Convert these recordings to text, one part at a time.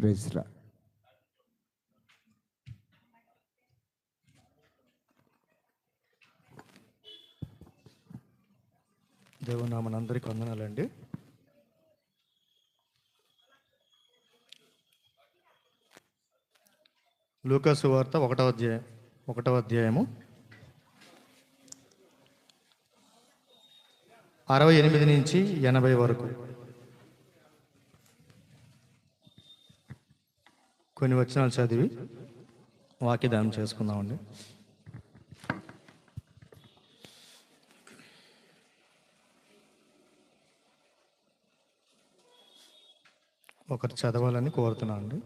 Praise లా. దేవుని నామన అందరికీ వందనాలండి. లూకా సువార్త 1వ అధ్యాయము 68 నుంచి 80 వరకు కొన్ని వచనాలు చదివి వాక్యదానం చేసుకుందామండి. ఒకరు చదవాలని కోరుతున్నాను అండి.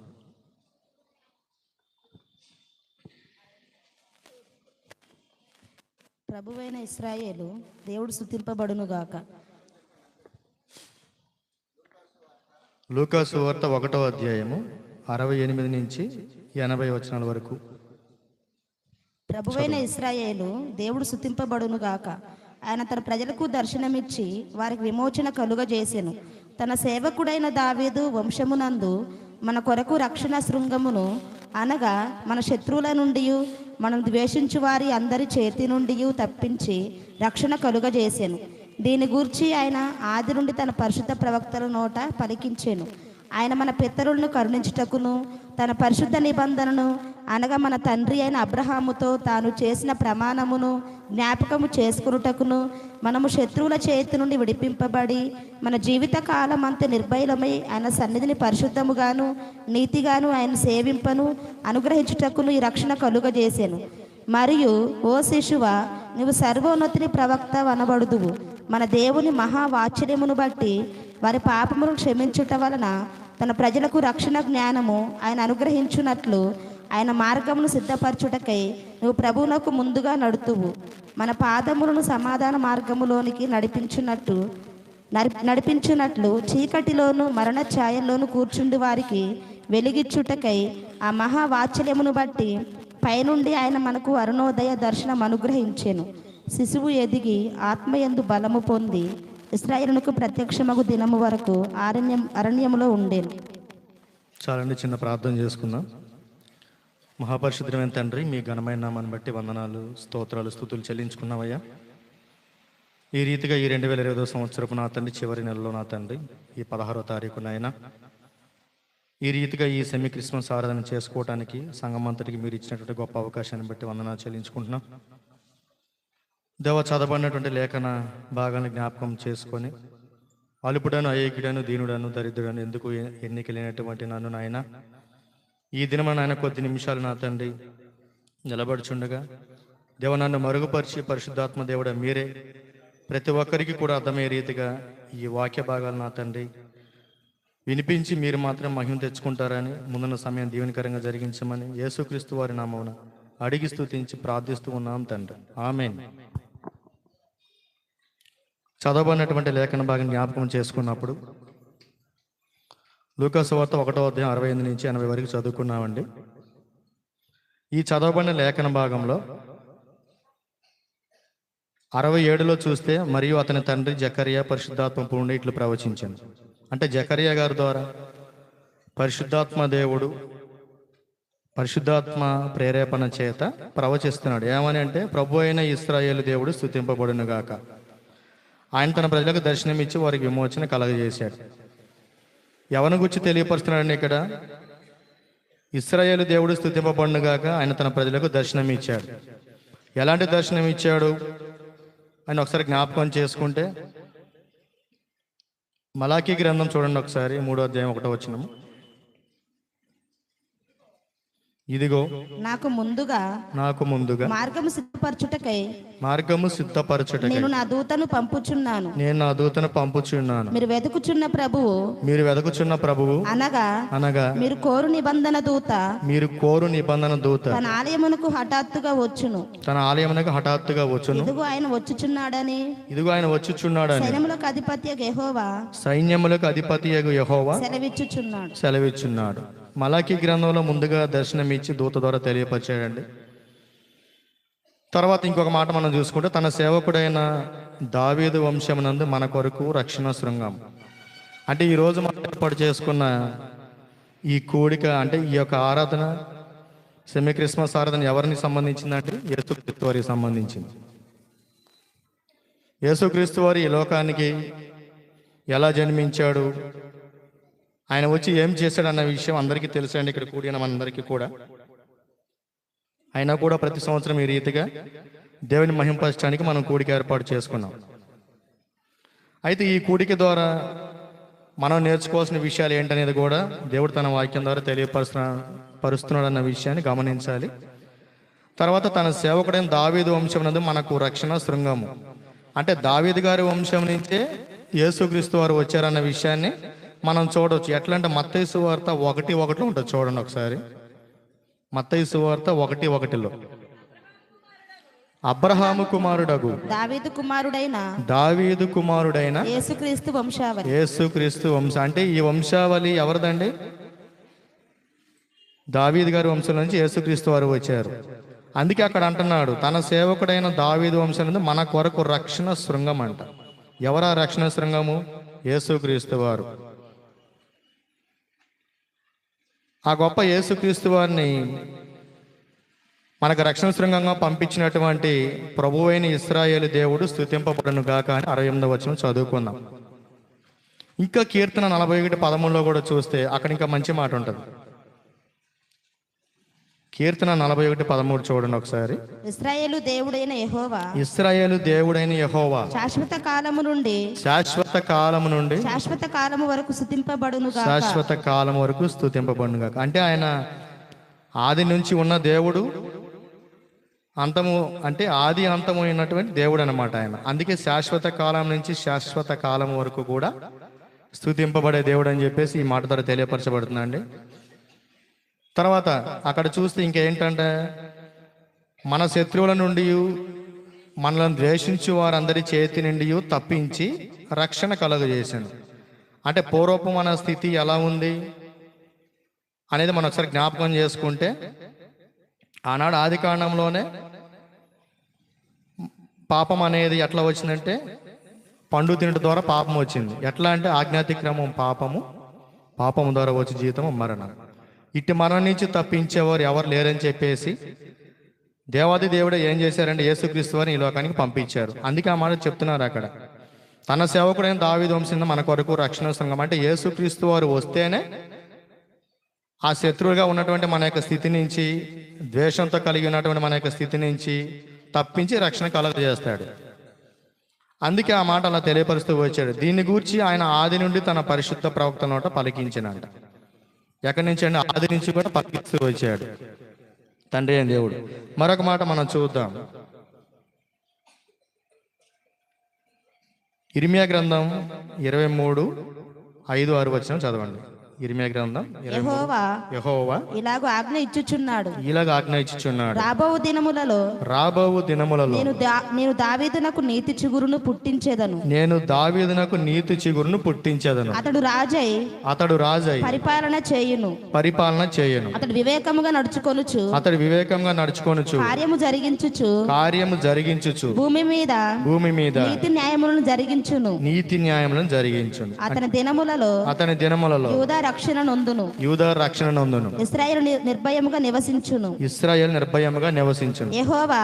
ప్రభువైన ఇశ్రాయేలు దేవుడు స్తుతింపబడునుగాక. లూకా సువార్త 1వ అధ్యాయము 68 నుంచి 80 వచనాల వరకు. ప్రభువైన ఇశ్రాయేలు దేవుడు స్తుతింపబడునుగాక. ఆయన తన ప్రజలకు దర్శనమిచ్చి వారికి విమోచన కలుగజేసెను. తన సేవకుడైన దావీదు వంశమునందు మన కొరకు రక్షణ శృంగమును, అనగా మన శత్రువుల నుండి మనం ద్వేషించు వారి అందరి చేతి నుండి తప్పించి రక్షణ కలుగజేసెను. దీని గూర్చి ఆయన ఆది నుండి తన పరిశుద్ధ ప్రవక్తల నోట పలికించెను. ఆయన మన పితరులను కరుణించుటకును, తన పరిశుద్ధ నిబంధనను, అనగా మన తండ్రి అయిన అబ్రహాముతో తాను చేసిన ప్రమాణమును జ్ఞాపకము చేసుకున్నటకును, మనము శత్రువుల చేతి నుండి విడిపింపబడి మన జీవిత కాలం అంతా నిర్భయమై ఆయన సన్నిధిని పరిశుద్ధముగాను నీతిగాను ఆయన సేవింపను అనుగ్రహించుటకును ఈ రక్షణ కలుగజేసెను. మరియు ఓ శిశువ, నువ్వు సర్వోన్నతిని ప్రవక్త అనబడుదువు. మన దేవుని మహావాత్సల్యమును బట్టి వారి పాపమును క్షమించుట వలన తన ప్రజలకు రక్షణ జ్ఞానము ఆయన అనుగ్రహించున్నట్లు ఆయన మార్గమును సిద్ధపరచుటకై నువ్వు ప్రభువునకు ముందుగా నడుతువు. మన పాదములను సమాధాన మార్గములోనికి నడిపించున్నట్లు చీకటిలోను మరణ ఛాయల్లోను కూర్చుండి వారికి వెలిగిచ్చుటకై ఆ మహావాత్సల్యమును బట్టి పైనుండి ఆయన మనకు అరుణోదయ దర్శనం అనుగ్రహించెను. శిశువు ఎదిగి ఆత్మయందు బలము పొంది ఇశ్రాయేలునకు ప్రత్యక్షమగు దినము వరకు అరణ్యములో ఉండేను. చాలండి, చిన్న ప్రార్థన చేసుకుందాం. మహాపరిశుద్ధమైన తండ్రి, మీ ఘనమైన నామాన్ని బట్టి వందనాలు, స్తోత్రాలు, స్తుతులు చెల్లించుకున్నామయ్యా. ఈ రీతిగా ఈ 2020 సంవత్సరపు నా తండ్రి చివరి నెలలో నా తండ్రి ఈ 16వ తారీఖున అయినా ఈ రీతిగా ఈ సెమీ క్రిస్మస్ ఆరాధన చేసుకోవడానికి సంఘమంతటికి మీరు ఇచ్చినటువంటి గొప్ప అవకాశాన్ని బట్టి వందనాలు చెల్లించుకుంటున్నాం. దేవ, చదవబడినటువంటి లేఖన భాగాన్ని జ్ఞాపకం చేసుకొని అలుపుడను, అయోగ్యుడను, దీనుడను, దరిద్రుడను, ఎందుకు ఎన్నిక లేనటువంటి నన్ను నాయన ఈ దినమ నాయన కొద్ది నిమిషాలు నా తండ్రి నిలబడుచుండగా దేవ నన్ను మరుగుపరిచి పరిశుద్ధాత్మ దేవుడ మీరే ప్రతి ఒక్కరికి కూడా అర్థమయ్యే రీతిగా ఈ వాక్య భాగాలు నా తండ్రి వినిపించి మీరు మాత్రం మహిమ తెచ్చుకుంటారని ముందున్న సమయం దీవెనకరంగా జరిగించమని యేసుక్రీస్తు వారి నామమున అడిగి స్తుతించి ప్రార్థిస్తూ ఉన్నాం తండ్రి, ఆమేన్. చదవబడినటువంటి లేఖన భాగం జ్ఞాపకం చేసుకున్నప్పుడు లూకా సువార్త 1వ అధ్యాయం 68 నుంచి 80 వరకు చదువుకున్నామండి. ఈ చదవబడిన లేఖన భాగంలో 67లో చూస్తే, మరియు అతని తండ్రి జకరియా పరిశుద్ధాత్మ పూర్ణ ఇట్లు ప్రవచించాను. అంటే జకరియా గారి ద్వారా పరిశుద్ధాత్మ ప్రేరేపణ చేత ప్రవచిస్తున్నాడు. ఏమని అంటే, ప్రభు అయిన ఇశ్రాయేలు దేవుడు స్తుతింపబడునుగాక. ఆయన తన ప్రజలకు దర్శనమిచ్చి వారికి విమోచన కలగజేశాడు. ఎవరిని గురించి తెలియపరుస్తున్నాడండి ఇక్కడ? ఇశ్రాయేలు దేవుడు స్తుతింపబడునుగాక, ఆయన తన ప్రజలకు దర్శనం ఇచ్చాడు. ఎలాంటి దర్శనం ఇచ్చాడు అని ఒకసారి జ్ఞాపకం చేసుకుంటే, మలాకీ గ్రంథం చూడండి ఒకసారి, 3వ అధ్యాయం 1వ వచనము. ఇదిగో నాకు ముందుగా మార్గము సిద్ధపరచుటకై నేను నా దూతను పంపుచున్నాను. మీరు వెతుకుచున్న ప్రభువు అనగా మీరు కోరు నిబంధన దూత తన ఆలయమునకు హఠాత్తుగా వచ్చును. ఇదిగో ఆయన వచ్చుచున్నాడని సైన్యములకు అధిపతియగు యెహోవా సెలవిచ్చుచున్నాడు. మలాకీ గ్రంథంలో ముందుగా దర్శనమిచ్చి దూత ద్వారా తెలియపరిచాడండి. తర్వాత ఇంకొక మాట మనం చూసుకుంటే, తన సేవకుడైన దావీదు వంశమునందు మన కొరకు రక్షణ శృంగం. అంటే ఈరోజు మనం ఏర్పాటు చేసుకున్న ఈ కూడిక అంటే ఈ యొక్క ఆరాధన సెమీ క్రిస్మస్ ఆరాధన ఎవరిని సంబంధించిందంటే యేసుక్రీస్తు వారికి సంబంధించింది. యేసుక్రీస్తు వారు ఈ లోకానికి ఎలా జన్మించాడు, ఆయన వచ్చి ఏం చేశాడు అన్న విషయం అందరికీ తెలుసండి, ఇక్కడ కూడిన మనందరికీ కూడా. అయినా కూడా ప్రతి సంవత్సరం ఈ రీతిగా దేవుని మహింపరచడానికి మనం కూడిక ఏర్పాటు చేసుకున్నాం. అయితే ఈ కూడిక ద్వారా మనం నేర్చుకోవాల్సిన విషయాలు ఏంటనేది కూడా దేవుడు తన వాక్యం ద్వారా పరుస్తున్నాడు అన్న విషయాన్ని గమనించాలి. తర్వాత తన సేవకుడైన దావీదు వంశం నందు మనకు రక్షణ శృంగము, అంటే దావీదు గారి వంశం నుంచే యేసుక్రీస్తు వారు వచ్చారన్న విషయాన్ని మనం చూడవచ్చు. ఎట్లా అంటే మత్తయి సువార్త 1:1 ఉంటుంది, చూడండి ఒకసారి. మత్తయి సువార్త 1:1 అబ్రహాము కుమారుడగు దావీదు కుమారుడైన యేసుక్రీస్తు వంశం, అంటే ఈ వంశావళి ఎవరిదండి? దావీదు గారి వంశం నుంచి యేసుక్రీస్తు వారు వచ్చారు. అందుకే అక్కడ అంటున్నాడు తన సేవకుడైన దావీదు వంశం నుండి మన కొరకు రక్షణ శృంగం అంట. ఎవరా రక్షణ శృంగము? యేసుక్రీస్తు వారు. ఆ గొప్ప యేసుక్రీస్తు వారిని మనకు రక్షణ శృంగంగా పంపించినటువంటి ప్రభువైన ఇశ్రాయేలు దేవుడు స్తుతింపబడును గాక అని 68వ వచనం చదువుకుందాం. ఇంకా కీర్తన 41:13 కూడా చూస్తే అక్కడ ఇంకా మంచి మాట ఉంటుంది. కీర్తన 41:13 చూడండి ఒకసారి. ఇశ్రాయేలు దేవుడైన యెహోవా శాశ్వత కాలము నుండి శాశ్వత కాలము వరకు స్తుతింపబడును గాక. అంటే ఆయన ఆది నుంచి ఉన్న దేవుడు, అంతము అంటే ఆది అంతము అయినటువంటి దేవుడు అనమాట ఆయన. అందుకే శాశ్వత కాలం నుంచి శాశ్వత కాలం వరకు కూడా స్తుతింపబడే దేవుడు అని చెప్పేసి ఈ మాట ద్వారా తెలియపరచబడుతుందండి. తర్వాత అక్కడ చూస్తే ఇంకేంటంటే మన శత్రువుల నుండి మనల్ని ద్వేషించు వారందరి చేతి నుండి తప్పించి రక్షణ కలుగజేశాను. అంటే పూర్వపు మన స్థితి ఎలా ఉంది అనేది మనం ఒకసారి జ్ఞాపకం చేసుకుంటే, ఆనాడు ఆది కాండంలోనే పాపం అనేది ఎట్లా వచ్చిందంటే పండు తినడం ద్వారా పాపం వచ్చింది. ఎట్లా అంటే ఆజ్ఞాతిక్రమం పాపము ద్వారా వచ్చి జీవితం మరణం. ఇట్టి మరణం నుంచి తప్పించేవారు ఎవరు లేరని చెప్పేసి దేవాది దేవుడే ఏం చేశారంటే యేసుక్రీస్తు వారిని ఈ లోకానికి పంపించారు. అందుకే ఆ మాట చెప్తున్నారు అక్కడ, తన సేవకుడైన దావీదు వంశం మన కొరకు రక్షణ సంఘం. అంటే యేసుక్రీస్తు వారు వస్తేనే ఆ శత్రువుగా ఉన్నటువంటి మన యొక్క స్థితి నుంచి, ద్వేషంతో కలిగి ఉన్నటువంటి మన యొక్క స్థితి నుంచి తప్పించి రక్షణ కలుగజేస్తాడు. అందుకే ఆ మాట అలా తెలియపరుస్తూ వచ్చాడు. దీన్ని గూర్చి ఆయన ఆది నుండి తన పరిశుద్ధ ప్రవక్త నోట పలికించినంట. ఎక్కడి నుంచి అండి? ఆది నుంచి కూడా పలికిస్తూ వచ్చాడు తండ్రి అయిన దేవుడు. మరొక మాట మనం చూద్దాం. ఇర్మియా గ్రంథం 23:5-6 వచనం చదవండి. ఇర్మియా గ్రంథం యెహోవా ఇలాగ ఆజ్ఞ ఇచ్చుచున్నాడు రాబో దినములలో నేను దావీదునకు నీతి చిగురును పుట్టించేదను అతడు రాజై పరిపాలన చేయును అతడు వివేకముగా నడుచుకొనుచు కార్యము జరిగించుచు భూమి మీద నీతి న్యాయములను జరిగించును అతని దినములలో యూదా రక్షణ నొందును ఇశ్రాయేలు నిర్భయముగా నివసించును యెహోవా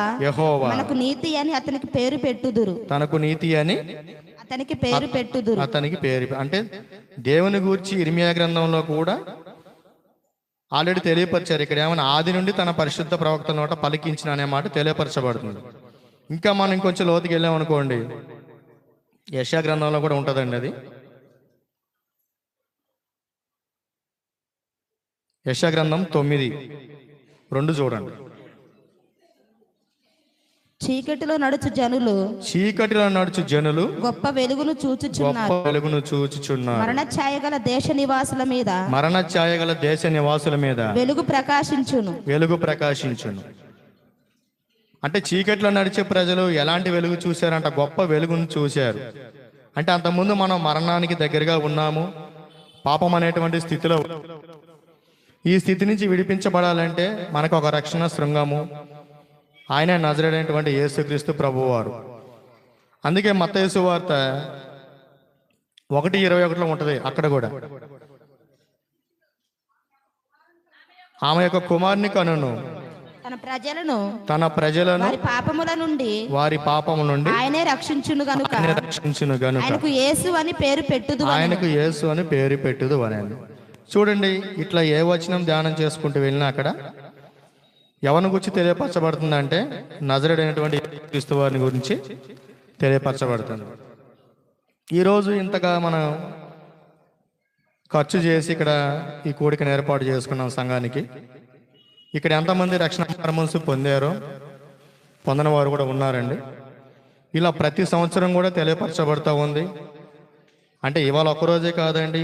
మనకు నీతి అని అతనికి పేరు పెట్టుదురు అతనికి పేరు. అంటే దేవుని గూర్చి ఇర్మియా గ్రంథంలో కూడా ఆల్రెడీ తెలియపరిచారు. ఇక్కడ ఏమైనా ఆది నుండి తన పరిశుద్ధ ప్రవక్త నోట పలికించిన అనే మాట తెలియపరచబడుతుంది. ఇంకా మనం ఇంకొంచెం లోతుకి వెళ్ళామనుకోండి, యెషయా గ్రంథంలో కూడా ఉంటుందండి అది. యెషయా గ్రంథం 9:2 చూడండి. చీకటిలో నడుచు జనులు గొప్ప వెలుగును చూచుచున్నారు మరణ ఛాయగల దేశ నివాసుల మీద వెలుగు ప్రకాశించును. అంటే చీకటిలో నడిచే ప్రజలు ఎలాంటి వెలుగు చూశారంట? గొప్ప వెలుగును చూశారు. అంటే అంతకుముందు మనం మరణానికి దగ్గరగా ఉన్నాము, పాపం అనేటువంటి స్థితిలో. ఈ స్థితి నుంచి విడిపించబడాలంటే మనకు ఒక రక్షణ శృంగము, ఆయన నజరేయుడైనటువంటి యేసుక్రీస్తు ప్రభువారు. అందుకే మత్తయి సువార్త 1:21 ఉంటుంది. అక్కడ కూడా ఆమె యొక్క కుమారుని కనును, తన ప్రజలను వారి పాపము నుండి ఆయనే రక్షించును గనుక ఆయనకు యేసు అని పేరు పెట్టుదు అని. చూడండి, ఇట్లా ఏ వచనం ధ్యానం చేసుకుంటూ వెళ్ళినా అక్కడ ఎవరిని గురించి తెలియపరచబడుతుందంటే నజరేయుడైనటువంటి క్రీస్తు వారిని గురించి తెలియపరచబడుతుంది. ఈరోజు ఇంతగా మనం ఖర్చు చేసి ఇక్కడ ఈ కూడికను ఏర్పాటు చేసుకున్నాం సంఘానికి. ఇక్కడ ఎంతమంది రక్షణ మనసు పొందారో, పొందని వారు కూడా ఉన్నారండి. ఇలా ప్రతి సంవత్సరం కూడా తెలియపరచబడుతూ ఉంది. అంటే ఇవాళ ఒక్కరోజే కాదండి,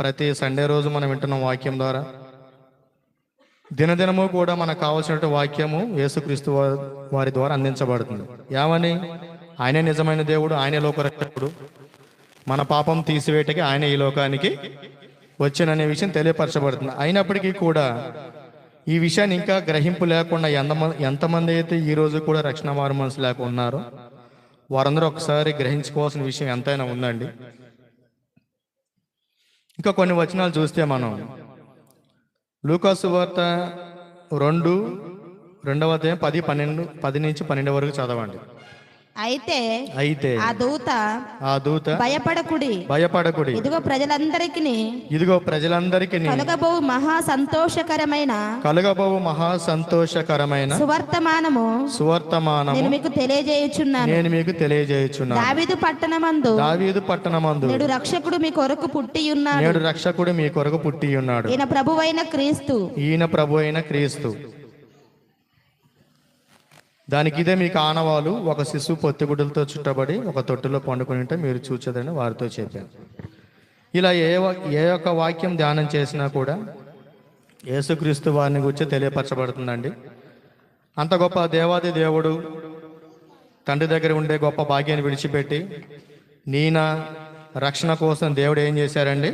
ప్రతి సండే రోజు మనం వింటున్న వాక్యం ద్వారా దినదినము కూడా మనకు కావాల్సినటువంటి వాక్యము యేసుక్రీస్తు వారి ద్వారా అందించబడుతుంది. ఏమని? ఆయనే నిజమైన దేవుడు, ఆయనే లోకరక్షకుడు, మన పాపం తీసివేయటకి ఆయన ఈ లోకానికి వచ్చిననే విషయం తెలియపరచబడుతుంది. అయినప్పటికీ కూడా ఈ విషయాన్ని ఇంకా గ్రహింపు లేకుండా ఎంతమంది అయితే ఈరోజు కూడా రక్షణ మారు మనసు లేక ఉన్నారో వారందరూ ఒకసారి గ్రహించుకోవాల్సిన విషయం ఎంతైనా ఉందండి. ఇంకా కొన్ని వచనాలు చూస్తే మనం లూకాసు వార్త 2వ అధ్యాయం 10 నుంచి 12 వరకు చదవండి. అయితే ఆ దూత భయపడకుడి, ఇదిగో ప్రజలందరికీ కలుగబోవు మహా సంతోషకరమైన సువర్తమానము నేను మీకు తెలియజేయుచున్నాను. దావీదు పట్టణమందు నేడు రక్షకుడు మీ కొరకు పుట్టి ఉన్నాడు. ఈయన ప్రభువైన క్రీస్తు. దానికి ఇదే మీకు ఆనవాలు, ఒక శిశువు పొత్తిగుడ్డలతో చుట్టబడి ఒక తొట్టులో పండుకొని ఉంటే మీరు చూచదని వారితో చెప్పాను. ఇలా ఏ ఒక్క వాక్యం ధ్యానం చేసినా కూడా యేసుక్రీస్తు వారిని గురించి తెలియపరచబడుతుందండి. అంత గొప్ప దేవాది దేవుడు తండ్రి దగ్గర ఉండే గొప్ప భాగ్యాన్ని విడిచిపెట్టి నీన రక్షణ కోసం దేవుడు ఏం చేశారండి?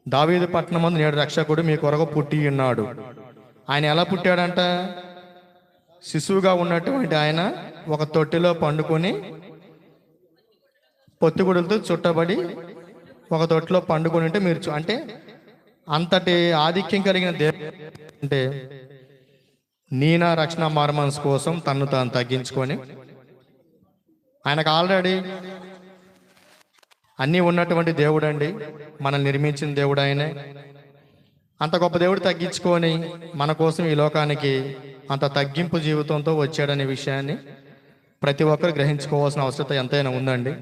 దావీదు పట్టణమందు నేడు రక్షకుడు మీ కొరకు పుట్టి ఉన్నాడు. ఆయన ఎలా పుట్టాడంట? శిశువుగా ఉన్నటువంటి ఆయన ఒక తొట్టిలో పండుకొని పొత్తిగుడులతో చుట్టబడి ఒక తొట్టిలో పండుకొని ఉంటే మీరు అంటే అంతటి ఆధిక్యం కలిగిన దేవుడు అంటే నీనా రక్షణ మార్మన్స్ కోసం తన్ను తాను తగ్గించుకొని ఆయనకు ఆల్రెడీ అన్నీ ఉన్నటువంటి దేవుడు అండి, మనల్ని నిర్మించిన దేవుడు ఆయనే. అంత గొప్ప దేవుడు తగ్గించుకొని మన కోసం ఈ లోకానికి అంత తగ్గింపు జీవితంతో వచ్చాడనే విషయాన్ని ప్రతి ఒక్కరు గ్రహించుకోవాల్సిన అవసరం ఎంతైనా ఉందండి.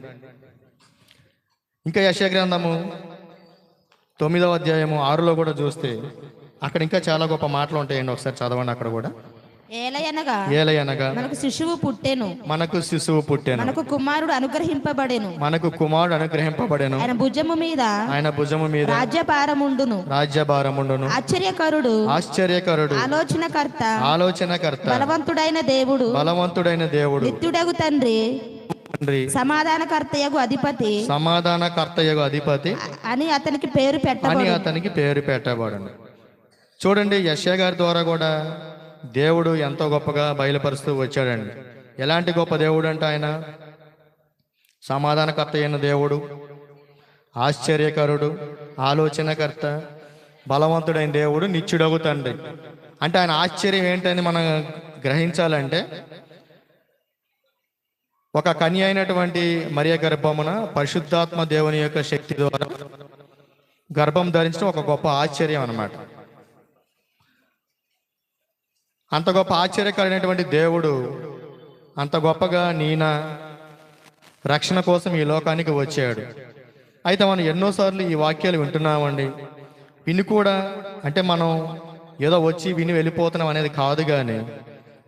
ఇంకా యెషయా గ్రంథము 9వ అధ్యాయము 6లో కూడా చూస్తే అక్కడ ఇంకా చాలా గొప్ప మాటలు ఉంటాయండి. ఒకసారి చదవండి. అక్కడ కూడా ఏలయనగా మనకు శిశువు పుట్టెను, మనకు కుమారుడు అనుగ్రహింపబడెను, ఆయన భుజము మీద రాజ్యభారముండును. ఆశ్చర్యకరుడు ఆలోచనకర్త బలవంతుడైన దేవుడు నిత్యుడగు తండ్రి సమాధానకర్తయగు అధిపతి అని అతనికి పేరు పెట్టబడును. చూడండి, యెషయా గారి ద్వారా కూడా దేవుడు ఎంతో గొప్పగా బయలుపరుస్తూ వచ్చాడండి. ఎలాంటి గొప్ప దేవుడు అంటే ఆయన సమాధానకర్త అయిన దేవుడు, ఆశ్చర్యకరుడు, ఆలోచనకర్త, బలవంతుడైన దేవుడు, నిత్యుడగు తండ్రి. అంటే ఆయన ఆశ్చర్యం ఏంటని మనం గ్రహించాలంటే ఒక కన్య అయినటువంటి మరియ గర్భమున పరిశుద్ధాత్మ దేవుని యొక్క శక్తి ద్వారా గర్భం ధరించడం ఒక గొప్ప ఆశ్చర్యం అన్నమాట. అంత గొప్ప ఆశ్చర్యకరమైనటువంటి దేవుడు అంత గొప్పగా నీన రక్షణ కోసం ఈ లోకానికి వచ్చాడు. అయితే మనం ఎన్నోసార్లు ఈ వాక్యాలు వింటున్నామండి. విని కూడా అంటే మనం ఏదో వచ్చి విని వెళ్ళిపోతున్నాం అనేది కాదు, కానీ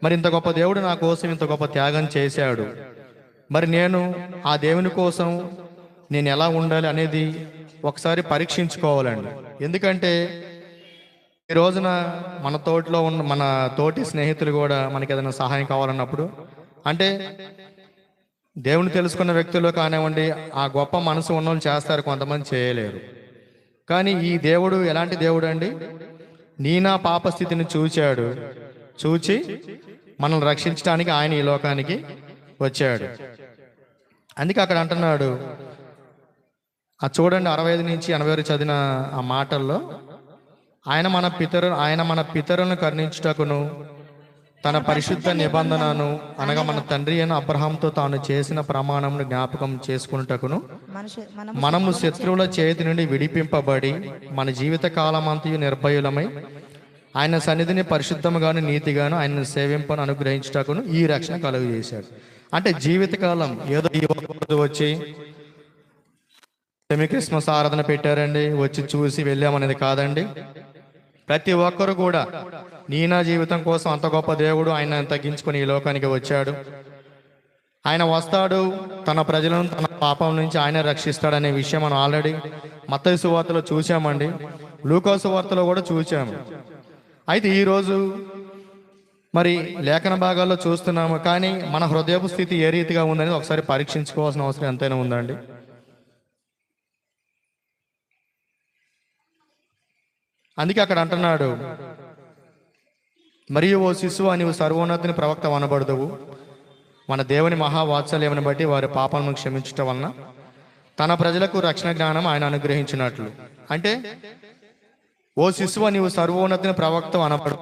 మరి ఇంత గొప్ప దేవుడు నా కోసం ఇంత గొప్ప త్యాగం చేశాడు, మరి నేను ఆ దేవుని కోసం నేను ఎలా ఉండాలి అనేది ఒకసారి పరీక్షించుకోవాలండి. ఎందుకంటే ఈ రోజున మన తోటిలో ఉన్న మన తోటి స్నేహితులు కూడా మనకి ఏదైనా సహాయం కావాలన్నప్పుడు అంటే దేవుని తెలుసుకున్న వ్యక్తుల్లో కానివ్వండి, ఆ గొప్ప మనసు ఉన్న వాళ్ళు చేస్తారు, కొంతమంది చేయలేరు. కానీ ఈ దేవుడు ఎలాంటి దేవుడు అండి? నీనా పాప స్థితిని చూచి మనల్ని రక్షించడానికి ఆయన ఈ లోకానికి వచ్చాడు. అందుకే అక్కడ అంటున్నాడు, చూడండి 65 నుంచి 80 చదివిన ఆ మాటల్లో ఆయన మన పితరులను కరుణించుటకును తన పరిశుద్ధ నిబంధనను అనగా మన తండ్రి అయిన అబ్రహాంతో తాను చేసిన ప్రమాణమును జ్ఞాపకం చేసుకున్నటకును మనము శత్రువుల చేతి నుండి విడిపింపబడి మన జీవిత కాలమంతయు నిర్భయులమై ఆయన సన్నిధిని పరిశుద్ధముగాను నీతిగాను ఆయనను సేవింపను అనుగ్రహించుటకును ఈ రక్షణ కలుగు చేశాడు. అంటే జీవితకాలం ఏదో ఈ రోజు వచ్చి సెమీ క్రిస్మస్ ఆరాధన పెట్టారండి, వచ్చి చూసి వెళ్ళామనేది కాదండి. ప్రతి ఒక్కరు కూడా నా జీవితం కోసం అంత గొప్ప దేవుడు ఆయన తగ్గించుకొని ఈ లోకానికి వచ్చాడు. ఆయన వస్తాడు, తన ప్రజలను తన పాపం నుంచి ఆయన రక్షిస్తాడనే విషయం మనం ఆల్రెడీ మత్తయి సువార్తలో చూసామండి, లూకా సువార్తలో కూడా చూసాము. అయితే ఈరోజు మరి లేఖన భాగాల్లో చూస్తున్నాము, కానీ మన హృదయపు స్థితి ఏ రీతిగా ఉందని ఒకసారి పరీక్షించుకోవాల్సిన అవసరం ఎంతైనా ఉందండి. అందుకే అక్కడ అంటున్నాడు, మరియు ఓ శిశువు నీవు సర్వోన్నతిని ప్రవక్త అనబడదువు, మన దేవుని మహావాత్సల్యమును బట్టి వారి పాపాలను క్షమించటం వలన తన ప్రజలకు రక్షణ జ్ఞానం ఆయన అనుగ్రహించినట్లు. అంటే ఓ శిశువు నీవు సర్వోన్నతిని ప్రవక్త అనబడు,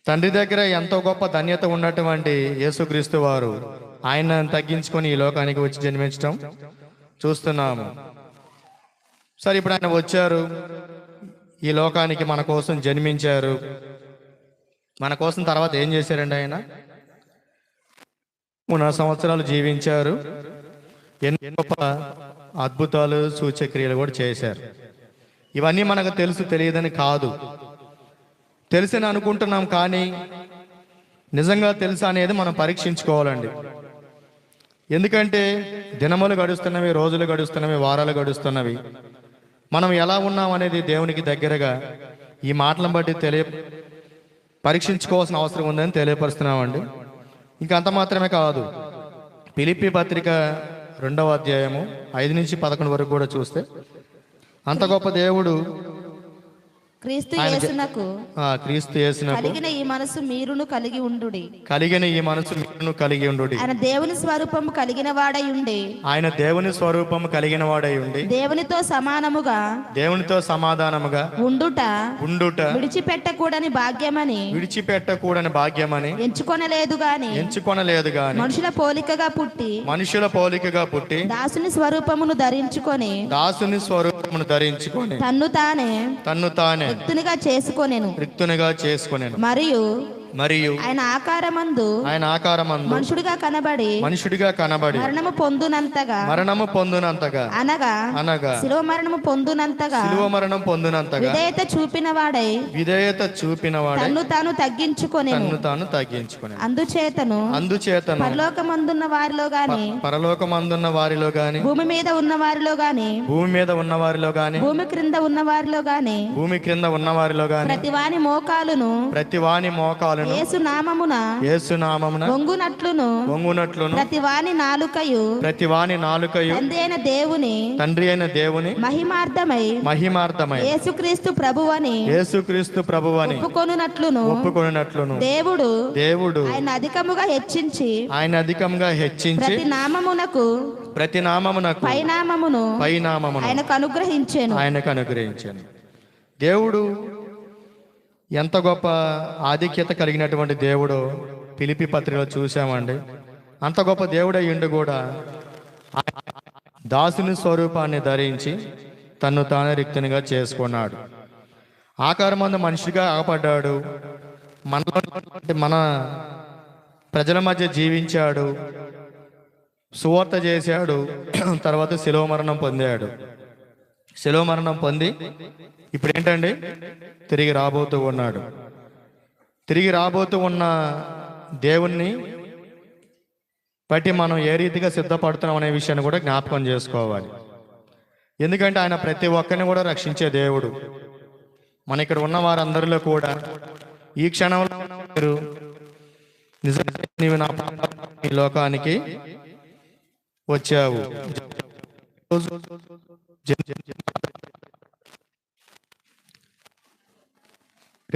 తండ్రి దగ్గర ఎంతో గొప్ప ధన్యత ఉన్నటువంటి యేసుక్రీస్తు వారు ఆయన తగ్గించుకొని ఈ లోకానికి వచ్చి జన్మించటం చూస్తున్నాము. సరే, ఇప్పుడు ఆయన వచ్చారు, ఈ లోకానికి మన కోసం జన్మించారు. మన కోసం తర్వాత ఏం చేశారండి? ఆయన 3 సంవత్సరాలు జీవించారు, ఎన్నో అద్భుతాలు సూచక్రియలు కూడా చేశారు. ఇవన్నీ మనకు తెలుసు, తెలియదని కాదు, తెలుసని అనుకుంటున్నాం, కానీ నిజంగా తెలుసా అనేది మనం పరీక్షించుకోవాలండి. ఎందుకంటే దినములు గడుస్తున్నవి, రోజులు గడుస్తున్నవి, వారాలు గడుస్తున్నవి. మనం ఎలా ఉన్నాం అనేది దేవునికి దగ్గరగా ఈ మాటలను బట్టి పరీక్షించుకోవాల్సిన అవసరం ఉందని తెలియపరుస్తున్నామండి. ఇంకా అంత మాత్రమే కాదు, ఫిలిప్పీ పత్రిక 2వ అధ్యాయము 5 నుంచి 11 వరకు కూడా చూస్తే అంత గొప్ప దేవుడు క్రీస్తు యేసునకు కలిగిన ఈ మనసు మీరును కలిగి ఉండుడి. ఆయన దేవుని స్వరూపము కలిగిన వాడై ఉండి దేవునితో సమాధానముగా ఉండుట విడిచిపెట్టకూడని భాగ్యమని ఎంచుకొనలేదు గాని మనుషుల పోలికగా పుట్టి దాసుని స్వరూపమును ధరించుకొని తన్ను తానే రిక్తునిగా చేసుకొనెను మరియు ఆయన ఆకారమందు మనుషుడిగా కనబడి మరణము పొందునంతగా అనగా శిలువ మరణము పొందునంతగా విధేయత చూపిన వాడై తన్ను తాను తగ్గించుకొనెను. అందుచేతను పరలోకమందున్న వారిలో గాని భూమి మీద ఉన్న వారిలో గాని భూమి క్రింద ఉన్న వారిలో గాని ప్రతివాని మోకాలును యేసు నామమున వంగునట్లును ప్రతివాని నాలుకయు తండ్రి అయిన దేవుని మహిమార్థమై యేసుక్రీస్తు ప్రభువని ఒప్పుకొనున్నట్లును దేవుడు ఆయన అధికముగా హెచ్చించి ప్రతి నామమునకు పైనామమును ఆయనకు అనుగ్రహించెను. దేవుడు ఎంత గొప్ప ఆధిక్యత కలిగినటువంటి దేవుడు ఫిలిప్పీ పత్రికలో చూసామండి. అంత గొప్ప దేవుడు అయ్యుండి కూడా దాసుని స్వరూపాన్ని ధరించి తన్ను తానే రిక్తునిగా చేసుకున్నాడు. ఆకారమందు మనిషిగా ఆపడ్డాడు, మన ప్రజల మధ్య జీవించాడు, సువార్త చేశాడు, తర్వాత శిలువ మరణం పొంది ఇప్పుడు ఏంటండి తిరిగి రాబోతూ ఉన్న దేవుణ్ణి బట్టి మనం ఏ రీతిగా సిద్ధపడుతున్నాం అనే విషయాన్ని కూడా జ్ఞాపకం చేసుకోవాలి. ఎందుకంటే ఆయన ప్రతి ఒక్కరిని కూడా రక్షించే దేవుడు. మన ఇక్కడ ఉన్న వారందరిలో కూడా ఈ క్షణంలో నిజంగా నీవు నా ఈ లోకానికి వచ్చావు.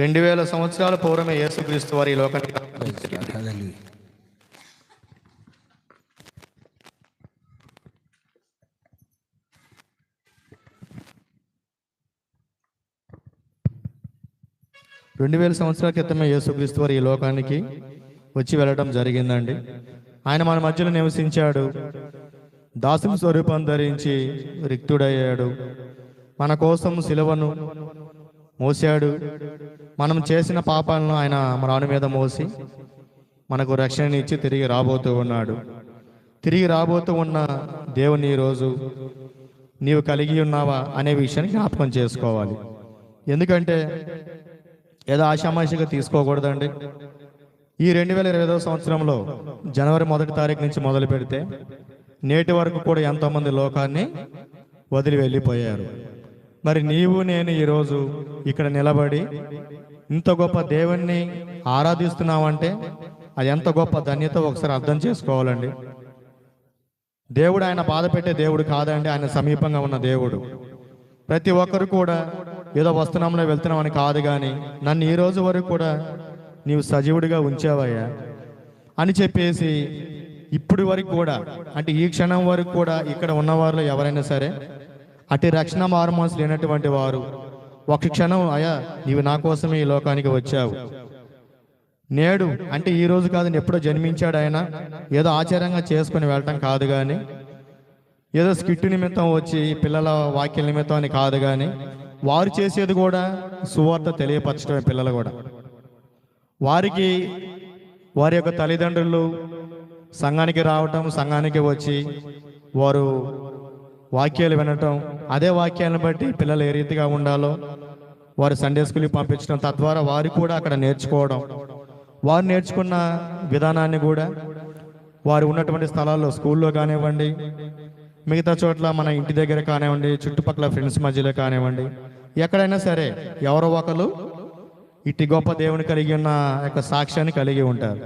2000 సంవత్సరాల పూర్వమే యేసుక్రీస్తు వారి లోకానికి 2000 సంవత్సరాల క్రితమే యేసుక్రీస్తు వారు ఈ లోకానికి వచ్చి వెళ్ళడం జరిగిందండి. ఆయన మన మధ్యలో నివసించాడు, దాసుని స్వరూపం ధరించి రిక్తుడయ్యాడు, మన కోసం సిలువను మోసాడు. మనం చేసిన పాపాలను ఆయన మ్రాను మీద మోసి మనకు రక్షణనిచ్చి తిరిగి రాబోతూ ఉన్నాడు. తిరిగి రాబోతూ ఉన్న దేవుని ఈరోజు నీవు కలిగి ఉన్నావా అనే విషయాన్ని జ్ఞాపకం చేసుకోవాలి. ఎందుకంటే ఏదో ఆషామాషిగా తీసుకోకూడదండి. ఈ 2025 సంవత్సరంలో జనవరి 1వ తారీఖు నుంచి మొదలు పెడితే నేటి వరకు కూడా ఎంతోమంది లోకాన్ని వదిలి వెళ్ళిపోయారు. మరి నీవు నేను ఈరోజు ఇక్కడ నిలబడి ఇంత గొప్ప దేవుణ్ణి ఆరాధిస్తున్నావంటే అది ఎంత గొప్ప ధన్యత ఒకసారి అర్థం చేసుకోవాలండి. దేవుడు ఆయన బాధ పెట్టే దేవుడు కాదండి, ఆయన సమీపంగా ఉన్న దేవుడు. ప్రతి ఒక్కరు కూడా ఏదో వస్తున్నాంలో వెళ్తున్నామని కాదు, కానీ నన్ను ఈ రోజు వరకు కూడా నీవు సజీవుడిగా ఉంచావయ్యా అని చెప్పేసి ఇప్పుడు వరకు కూడా, అంటే ఈ క్షణం వరకు కూడా ఇక్కడ ఉన్నవారిలో ఎవరైనా సరే అటు రక్షణ మారుమనసు లేనటువంటి వారు ఒక క్షణం అయ్యా నీవు నా కోసమే ఈ లోకానికి వచ్చావు, నేడు అంటే ఈ రోజు కాదు ఎప్పుడో జన్మించాడు ఆయన, ఏదో ఆచారంగా చేసుకుని వెళ్ళటం కాదు, కానీ ఏదో స్కిట్ నిమిత్తం వచ్చి పిల్లల వాక్య నిమిత్తం అని కాదు, కానీ వారు చేసేది కూడా సువార్త తెలియపరచడమే. పిల్లలు కూడా వారికి వారి యొక్క తల్లిదండ్రులు సంఘానికి రావటం, సంఘానికి వచ్చి వారు వాక్యాలు వినటం, అదే వాక్యాలను బట్టి పిల్లలు ఏ రీతిగా ఉండాలో వారు సండే స్కూల్కి పంపించడం, తద్వారా వారు కూడా అక్కడ నేర్చుకోవడం, వారు నేర్చుకున్న విధానాన్ని కూడా వారు ఉన్నటువంటి స్థలాల్లో స్కూల్లో కానివ్వండి, మిగతా చోట్ల మన ఇంటి దగ్గర కానివ్వండి, చుట్టుపక్కల ఫ్రెండ్స్ మధ్యలో కానివ్వండి, ఎక్కడైనా సరే ఎవరో ఒకరు ఇట్టి గొప్ప దేవుని కలిగి ఉన్న యొక్క సాక్ష్యాన్ని కలిగి ఉంటారు.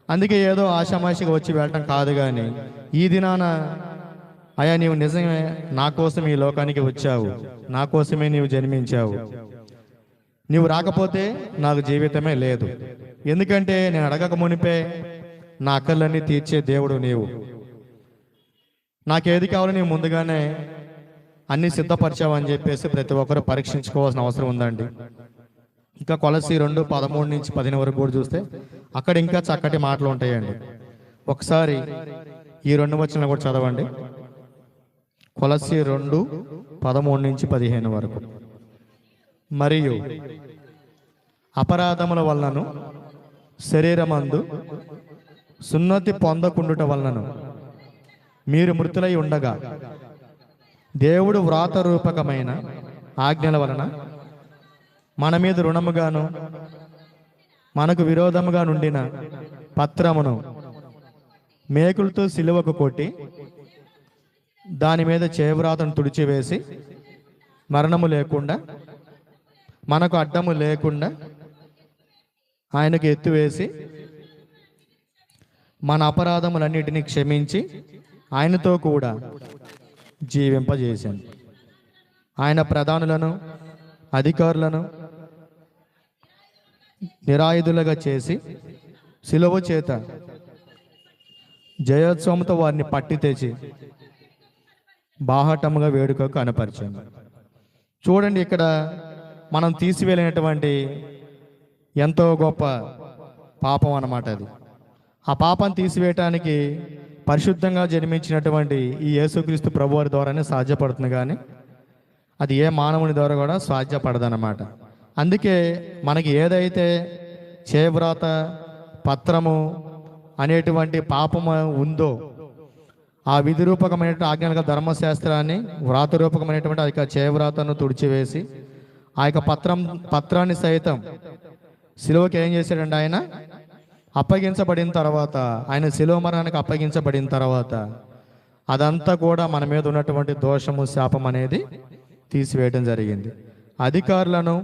అందుకే ఏదో ఆషామాషిగా వచ్చి వెళ్ళటం కాదు, కానీ ఈ దినాన అయ్యా నీవు నిజమే నా కోసం ఈ లోకానికి వచ్చావు, నా కోసమే నీవు జన్మించావు, నీవు రాకపోతే నాకు జీవితమే లేదు, ఎందుకంటే నేను అడగక మునిపే నా అక్కర్లన్నీ తీర్చే దేవుడు నీవు, నాకేది కావాలో నీవు ముందుగానే అన్ని సిద్ధపరిచావు అని చెప్పేసి ప్రతి ఒక్కరు పరీక్షించుకోవాల్సిన అవసరం ఉందండి. ఇంకా కొలస్సీ 2:13-15 వరకు కూడా చూస్తే అక్కడ ఇంకా చక్కటి మాటలు ఉంటాయండి. ఒకసారి ఈ 2 వచనాలు కూడా చదవండి. కొలస్సీ 2:13-15 వరకు. మరియు అపరాధముల వలనను శరీరమందు సున్నతి పొందకుండుట వలనను మీరు మృతులై ఉండగా దేవుడు వ్రాత రూపకమైన ఆజ్ఞల వలన మన మీద రుణముగాను మనకు విరోధముగా నుండిన పత్రమును మేకులతో సిలువకు కొట్టి దాని మీద చేవ్రాతను తుడిచివేసి మరణము లేకుండా మనకు అడ్డము లేకుండా ఆయనకు ఎత్తువేసి మన అపరాధములన్నిటినీ క్షమించి ఆయనతో కూడా జీవింపజేశాను. ఆయన ప్రధానులను అధికారులను నిరాయుధులుగా చేసి శిలువ చేత జయోత్సవంతో వారిని పట్టి తెచ్చి బాహటముగా వేడుకకు కనపరిచాను. చూడండి, ఇక్కడ మనం తీసివేలినటువంటి ఎంతో గొప్ప పాపం అన్నమాట అది. ఆ పాపాన్ని తీసివేయటానికి పరిశుద్ధంగా జన్మించినటువంటి ఈ యేసుక్రీస్తు ప్రభువారి ద్వారానే సాధ్యపడుతుంది, కానీ అది ఏ మానవుని ద్వారా కూడా సాధ్యపడదన్నమాట. అందుకే మనకి ఏదైతే చేవ్రాత పత్రము అనేటువంటి పాపము ఉందో ఆ విధి రూపకమైనటువంటి ఆజ్ఞలుగా ధర్మశాస్త్రాన్ని వ్రాత రూపకమైనటువంటి ఆ యొక్క చేవ్రాతను తుడిచివేసి ఆ యొక్క పత్రాన్ని సైతం శిలువకి ఏం చేశాడంటే ఆయన అప్పగించబడిన తర్వాత, ఆయన శిలువ మరణానికి అప్పగించబడిన తర్వాత అదంతా కూడా మన మీద ఉన్నటువంటి దోషము శాపం అనేది తీసివేయడం జరిగింది. అధికారులను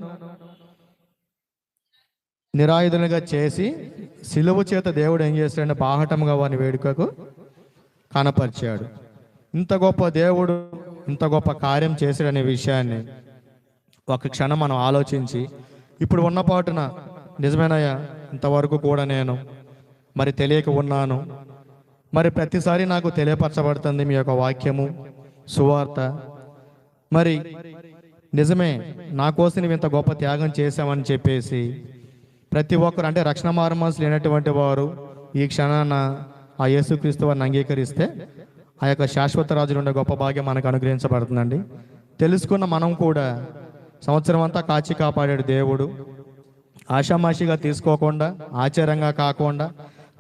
నిరాయుధులుగా చేసి శిలువ చేత దేవుడు ఏం చేశాడంటే బాహటముగా వారిని వేడుకకు కనపరిచాడు. ఇంత గొప్ప దేవుడు ఇంత గొప్ప కార్యం చేశాడనే విషయాన్ని ఒక క్షణం మనం ఆలోచించి ఇప్పుడు ఉన్న పాటున నిజమేనయ్యా ఇంతవరకు కూడా నేను మరి తెలియక ఉన్నాను, మరి ప్రతిసారి నాకు తెలియపరచబడుతుంది మీ యొక్క వాక్యము సువార్త, మరి నిజమే, నా కోసం నువ్వు ఇంత గొప్ప త్యాగం చేశావని చెప్పేసి ప్రతి ఒక్కరు, అంటే రక్షణ మార్మస్ లేనటువంటి వారు ఈ క్షణాన ఆ యేసుక్రీస్తు వారిని అంగీకరిస్తే ఆ యొక్క శాశ్వత రాజులు ఉండే గొప్ప భాగ్యం మనకు అనుగ్రహించబడుతుందండి. తెలుసుకున్న మనం కూడా సంవత్సరం అంతా కాచి కాపాడాడు దేవుడు. ఆషామాషిగా తీసుకోకుండా, ఆచారంగా కాకుండా,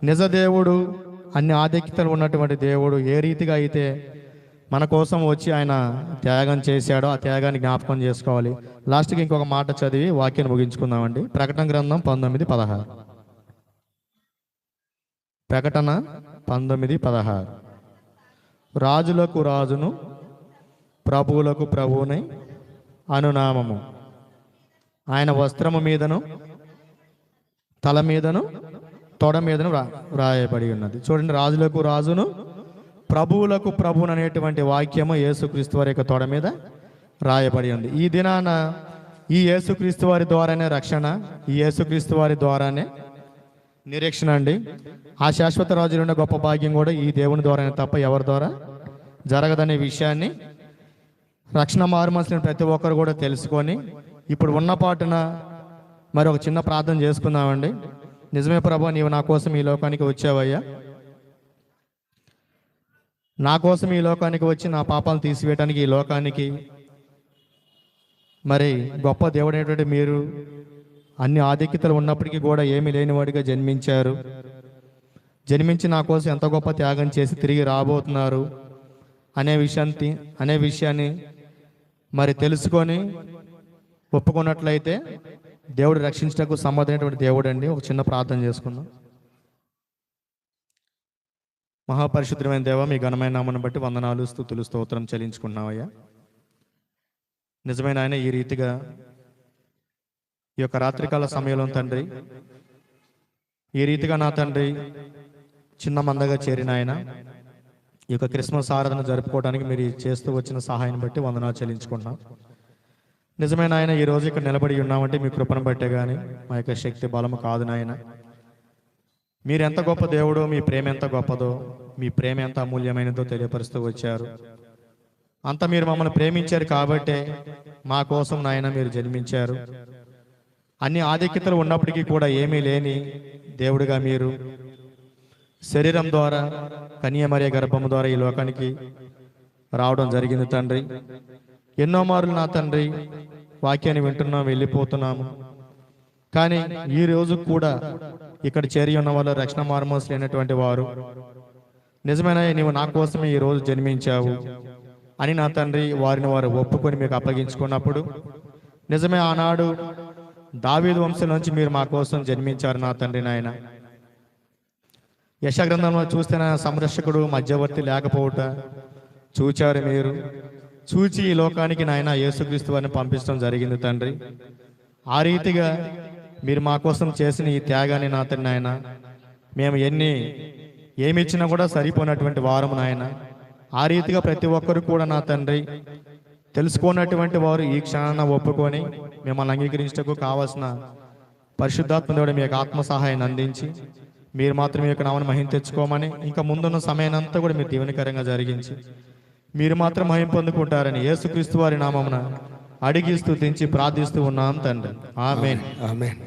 నిజ దేవుడు, అన్ని ఆధిక్యతలు ఉన్నటువంటి దేవుడు ఏ రీతిగా అయితే మన కోసం వచ్చి ఆయన త్యాగం చేశాడో ఆ త్యాగాన్ని జ్ఞాపకం చేసుకోవాలి. లాస్ట్కి ఇంకొక మాట చదివి వాక్యాన్ని ముగించుకుందామండి. ప్రకటన గ్రంథం 19:16. ప్రకటన 19:16. రాజులకు రాజును ప్రభువులకు ప్రభువునై అనునామము ఆయన వస్త్రము మీదను తల మీదను తొడ మీదను వ్రాయబడి ఉన్నది. చూడండి, రాజులకు రాజును ప్రభువులకు ప్రభువును అనేటువంటి వాక్యము యేసుక్రీస్తు వారి యొక్క తొడ మీద రాయబడి ఉంది. ఈ దినాన ఈ యేసుక్రీస్తు వారి ద్వారానే రక్షణ, ఈ యేసుక్రీస్తు వారి ద్వారానే నిరీక్షణ అండి. ఆ శాశ్వత రాజులు ఉన్న గొప్ప భాగ్యం కూడా ఈ దేవుని ద్వారానే తప్ప ఎవరి ద్వారా జరగదనే విషయాన్ని రక్షణ మారుమనసిన ప్రతి ఒక్కరు కూడా తెలుసుకొని ఇప్పుడు ఉన్న పాటున మరి ఒక చిన్న ప్రార్థన చేసుకుందామండి. నిజమే ప్రభా, నీవు నా కోసం ఈ లోకానికి వచ్చావయ్యా. నా కోసం ఈ లోకానికి వచ్చి నా పాపాలను తీసివేయడానికి ఈ లోకానికి మరి గొప్ప దేవుడైనటువంటి మీరు అన్ని ఆధిక్యతలు ఉన్నప్పటికీ కూడా ఏమీ లేనివాడిగా జన్మించారు. జన్మించి నా కోసం ఎంత గొప్ప త్యాగం చేసి తిరిగి రాబోతున్నారు అనే విషయాన్ని మరి తెలుసుకొని ఒప్పుకున్నట్లయితే దేవుడు రక్షించడానికి సంబంధమైనటువంటి దేవుడు అండి. ఒక చిన్న ప్రార్థన చేసుకుందాం. మహాపరిశుద్ధమైన దేవ, మీ ఘనమైన నామమును బట్టి వందనాలు, స్తుతులు, స్తోత్రం చెల్లించుకున్నావయ్యా. నిజమైన ఆయన, ఈ రీతిగా ఈ యొక్క రాత్రికాల సమయంలో తండ్రి, ఈ రీతిగా నా తండ్రి చిన్న మందగా చేరిన ఆయన ఈ యొక్క క్రిస్మస్ ఆరాధన జరుపుకోవడానికి మీరు చేస్తూ వచ్చిన సహాయాన్ని బట్టి వందనాలు చెల్లించుకుంటున్నాం. నిజమైన ఆయన, ఈ రోజు ఇక్కడ నిలబడి ఉన్నామంటే మీ కృపను బట్టే కానీ మా యొక్క శక్తి బలము కాదు నాయన. మీరు ఎంత గొప్ప దేవుడో, మీ ప్రేమ ఎంత గొప్పదో, మీ ప్రేమ ఎంత అమూల్యమైనదో తెలియపరుస్తూ వచ్చారు. అంత మీరు మమ్మల్ని ప్రేమించారు కాబట్టే మా కోసం నాయన మీరు జన్మించారు. అన్ని ఆధిక్యతలు ఉన్నప్పటికీ కూడా ఏమీ లేని దేవుడిగా మీరు శరీరం ద్వారా కన్యమరియ గర్భము ద్వారా ఈ లోకానికి రావడం జరిగింది తండ్రి. ఎన్నో మార్లు నా తండ్రి వాక్యాన్ని వింటున్నాం, వెళ్ళిపోతున్నాము. కానీ ఈ రోజు కూడా ఇక్కడ చేరి ఉన్న వాళ్ళు రక్షణ మార్మోస్ లేనటువంటి వారు, నిజమైన నీవు నా కోసమే ఈ రోజు జన్మించావు అని నా తండ్రి వారిని వారు ఒప్పుకొని మీకు అప్పగించుకున్నప్పుడు, నిజమే ఆనాడు దావీదు వంశం నుంచి మీరు మా కోసం జన్మించారు నా తండ్రి నాయన. యెషయా గ్రంథంలో చూస్తే నా సంరక్షకుడు మధ్యవర్తి లేకపోవట చూచారు మీరు. చూచి ఈ లోకానికి నాయన యేసుక్రీస్తు వారిని పంపించడం జరిగింది తండ్రి. ఆ రీతిగా మీరు మా కోసం చేసిన ఈ త్యాగాన్ని నా తండ్రి నాయన, మేము ఏమి ఇచ్చినా కూడా సరిపోయినటువంటి వారము నాయన. ఆ రీతిగా ప్రతి ఒక్కరు కూడా నా తండ్రి తెలుసుకున్నటువంటి వారు ఈ క్షణాన్ని ఒప్పుకొని మిమ్మల్ని అంగీకరించటకు కావాల్సిన పరిశుద్ధాత్మ దేవుడు మీ యొక్క ఆత్మ సహాయాన్ని అందించి మీరు మాత్రం మీ యొక్క నామను మహిమ తెచ్చుకోమని, ఇంకా ముందున్న సమయానంతా కూడా మీరు దీవెనకరంగా జరిగించి మీరు మాత్రం మహిమ పొందుకుంటారని యేసుక్రీస్తు వారి నామమున అడిగి స్తుతించి ప్రార్థిస్తూ ఉన్నాం తండ్రి. ఆమేన్. ఆమేన్.